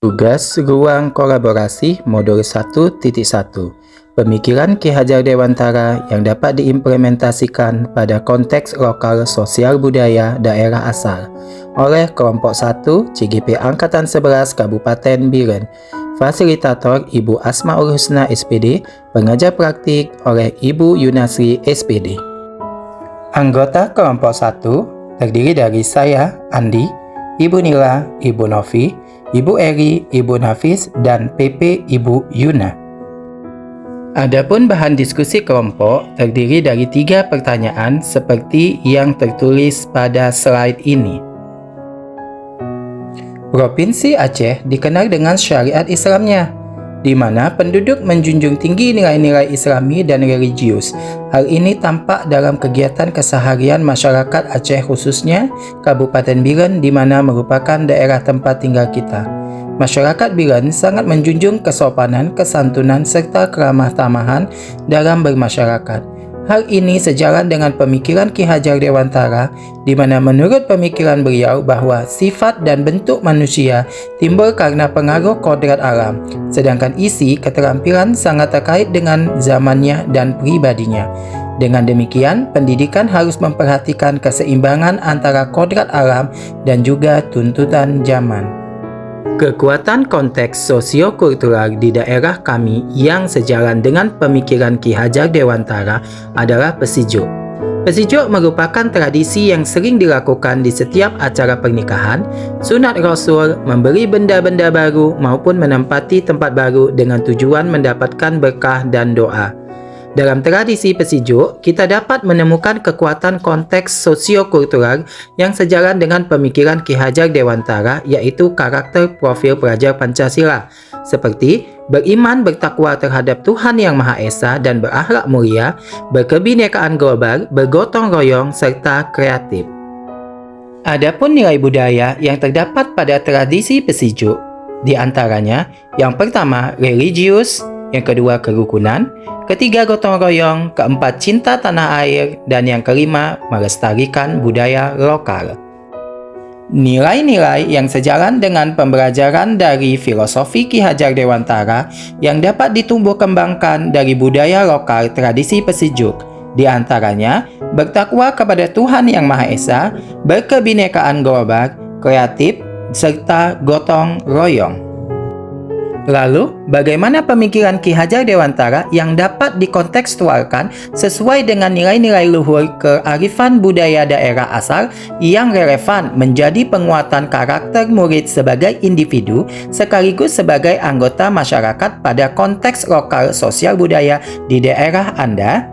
Tugas Ruang Kolaborasi Modul 1.1 Pemikiran Ki Hajar Dewantara yang dapat diimplementasikan pada konteks lokal sosial budaya daerah asal oleh Kelompok 1 CGP Angkatan 11 Kabupaten Biren. Fasilitator Ibu Asmaul Husna SPD, pengajar praktik oleh Ibu Yunasri SPD. Anggota Kelompok 1 terdiri dari saya, Andi, Ibu Nila, Ibu Novi, Ibu Eri, Ibu Nafis, dan PP Ibu Yuna. Adapun bahan diskusi kelompok terdiri dari 3 pertanyaan seperti yang tertulis pada slide ini. Provinsi Aceh dikenal dengan syariat Islamnya, di mana penduduk menjunjung tinggi nilai-nilai Islami dan religius. Hal ini tampak dalam kegiatan keseharian masyarakat Aceh, khususnya Kabupaten Biren, di mana merupakan daerah tempat tinggal kita. Masyarakat Biren sangat menjunjung kesopanan, kesantunan, serta keramah tamahan dalam bermasyarakat. Hal ini sejalan dengan pemikiran Ki Hajar Dewantara, di mana menurut pemikiran beliau bahwa sifat dan bentuk manusia timbul karena pengaruh kodrat alam, sedangkan isi keterampilan sangat terkait dengan zamannya dan pribadinya. Dengan demikian, pendidikan harus memperhatikan keseimbangan antara kodrat alam dan juga tuntutan zaman. Kekuatan konteks sosiokultural di daerah kami yang sejalan dengan pemikiran Ki Hajar Dewantara adalah pesijuk. Pesijuk merupakan tradisi yang sering dilakukan di setiap acara pernikahan, sunat Rasul, memberi benda-benda baru maupun menempati tempat baru dengan tujuan mendapatkan berkah dan doa. Dalam tradisi pesijuk, kita dapat menemukan kekuatan konteks sosiokultural yang sejalan dengan pemikiran Ki Hajar Dewantara, yaitu karakter profil pelajar Pancasila, seperti beriman bertakwa terhadap Tuhan Yang Maha Esa dan berakhlak mulia, berkebinekaan global, bergotong royong, serta kreatif. Adapun nilai budaya yang terdapat pada tradisi pesijuk, di antaranya yang pertama religius, yang kedua kerukunan, ketiga gotong royong, keempat cinta tanah air, dan yang kelima melestarikan budaya lokal. Nilai-nilai yang sejalan dengan pembelajaran dari filosofi Ki Hajar Dewantara yang dapat ditumbuh kembangkan dari budaya lokal tradisi pesijuk, di antaranya bertakwa kepada Tuhan Yang Maha Esa, berkebinekaan global, kreatif, serta gotong royong. Lalu, bagaimana pemikiran Ki Hajar Dewantara yang dapat dikontekstualkan sesuai dengan nilai-nilai luhur kearifan budaya daerah asal yang relevan menjadi penguatan karakter murid sebagai individu sekaligus sebagai anggota masyarakat pada konteks lokal sosial budaya di daerah Anda?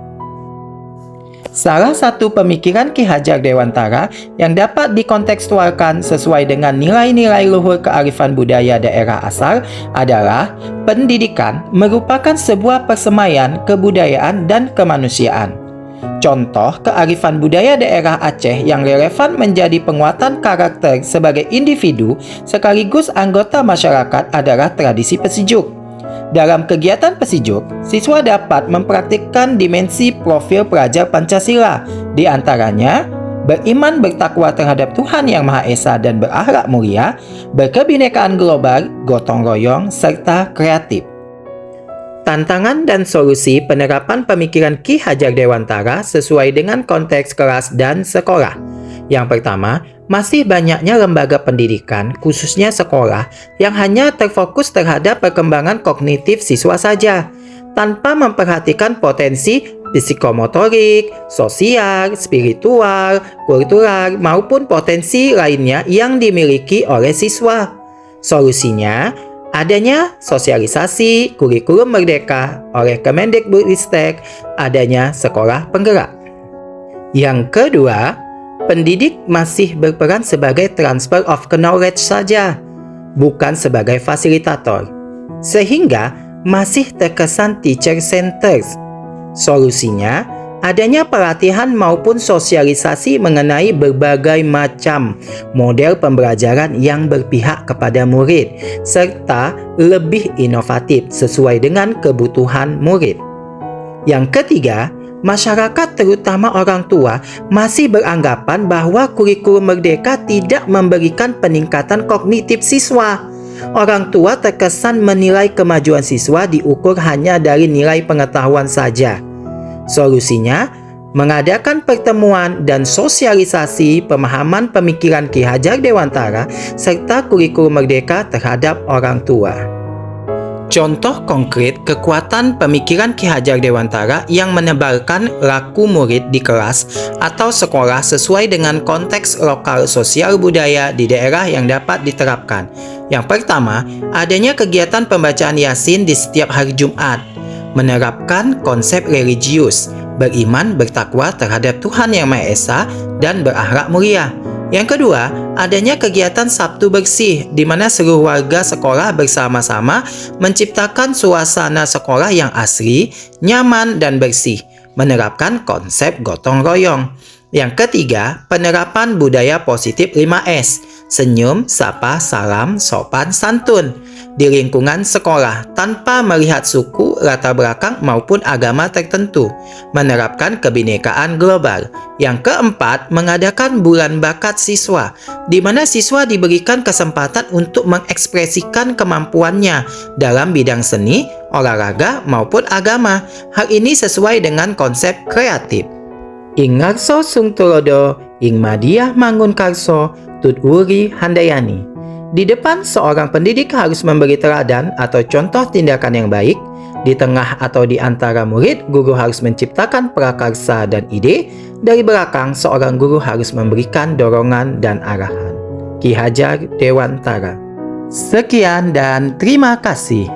Salah satu pemikiran Ki Hajar Dewantara yang dapat dikontekstualkan sesuai dengan nilai-nilai luhur kearifan budaya daerah asal adalah pendidikan merupakan sebuah persemaian kebudayaan dan kemanusiaan. Contoh kearifan budaya daerah Aceh yang relevan menjadi penguatan karakter sebagai individu sekaligus anggota masyarakat adalah tradisi pesijuk. Dalam kegiatan pesijuk, siswa dapat mempraktikkan dimensi profil pelajar Pancasila, di antaranya beriman bertakwa terhadap Tuhan Yang Maha Esa dan berakhlak mulia, berkebinekaan global, gotong royong, serta kreatif. Tantangan dan solusi penerapan pemikiran Ki Hajar Dewantara sesuai dengan konteks kelas dan sekolah. Yang pertama, masih banyaknya lembaga pendidikan, khususnya sekolah, yang hanya terfokus terhadap perkembangan kognitif siswa saja, tanpa memperhatikan potensi psikomotorik, sosial, spiritual, kultural, maupun potensi lainnya yang dimiliki oleh siswa. Solusinya, adanya sosialisasi kurikulum merdeka oleh Kemendikbudristek, adanya sekolah penggerak. Yang kedua, pendidik masih berperan sebagai transfer of knowledge saja, bukan sebagai fasilitator, sehingga masih terkesan teacher-centered. Solusinya, adanya pelatihan maupun sosialisasi mengenai berbagai macam model pembelajaran yang berpihak kepada murid, serta lebih inovatif sesuai dengan kebutuhan murid. Yang ketiga, masyarakat terutama orang tua masih beranggapan bahwa kurikulum merdeka tidak memberikan peningkatan kognitif siswa. orang tua terkesan menilai kemajuan siswa diukur hanya dari nilai pengetahuan saja. Solusinya, mengadakan pertemuan dan sosialisasi pemahaman pemikiran Ki Hajar Dewantara serta kurikulum merdeka terhadap orang tua. Contoh konkret kekuatan pemikiran Ki Hajar Dewantara yang menebarkan laku murid di kelas atau sekolah sesuai dengan konteks lokal sosial budaya di daerah yang dapat diterapkan. Yang pertama, adanya kegiatan pembacaan Yasin di setiap hari Jumat, menerapkan konsep religius, beriman bertakwa terhadap Tuhan Yang Maha Esa dan berakhlak mulia. Yang kedua, adanya kegiatan Sabtu Bersih, di mana seluruh warga sekolah bersama-sama menciptakan suasana sekolah yang asri, nyaman, dan bersih, menerapkan konsep gotong royong. Yang ketiga, penerapan budaya positif 5S, senyum, sapa, salam, sopan, santun, di lingkungan sekolah tanpa melihat suku, latar belakang maupun agama tertentu, menerapkan kebinekaan global. Yang keempat, mengadakan bulan bakat siswa, di mana siswa diberikan kesempatan untuk mengekspresikan kemampuannya dalam bidang seni, olahraga maupun agama. Hal ini sesuai dengan konsep kreatif. Ing ngarso sung tulodo, ing madiah mangun karso, tut wuri handayani. Di depan, seorang pendidik harus memberi teladan atau contoh tindakan yang baik. Di tengah atau di antara murid, guru harus menciptakan prakarsa dan ide. Dari belakang, seorang guru harus memberikan dorongan dan arahan. Ki Hajar Dewantara. Sekian dan terima kasih.